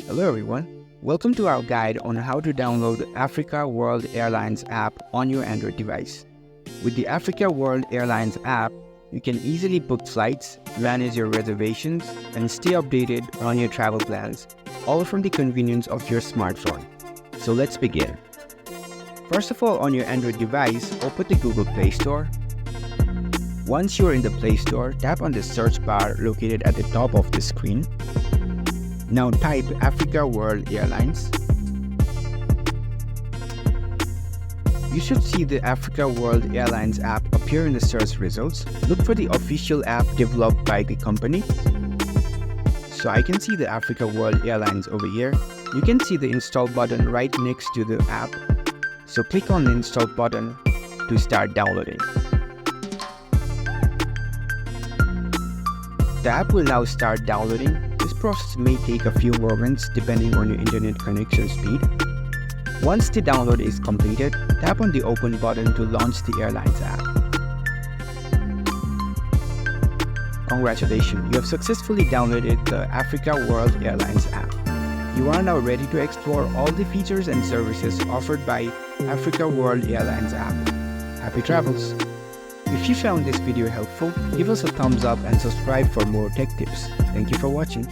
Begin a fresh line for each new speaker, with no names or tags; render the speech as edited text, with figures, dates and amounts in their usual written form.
Hello everyone, welcome to our guide on how to download the Africa World Airlines app on your Android device. With the Africa World Airlines app, you can easily book flights, manage your reservations, and stay updated on your travel plans, all from the convenience of your smartphone. So let's begin. First of all, on your Android device, open the Google Play Store. Once you're in the Play Store, tap on the search bar located at the top of the screen. Now type Africa World Airlines. You should see the Africa World Airlines app appear in the search results. Look for the official app developed by the company. So I can see the Africa World Airlines over here. You can see the install button right next to the app. So click on the install button to start downloading. The app will now start downloading. This process may take a few moments depending on your internet connection speed. Once the download is completed, tap on the open button to launch the airlines app. Congratulations, you have successfully downloaded the Africa World Airlines app. You are now ready to explore all the features and services offered by Africa World Airlines app. Happy travels! If you found this video helpful, give us a thumbs up and subscribe for more tech tips. Thank you for watching.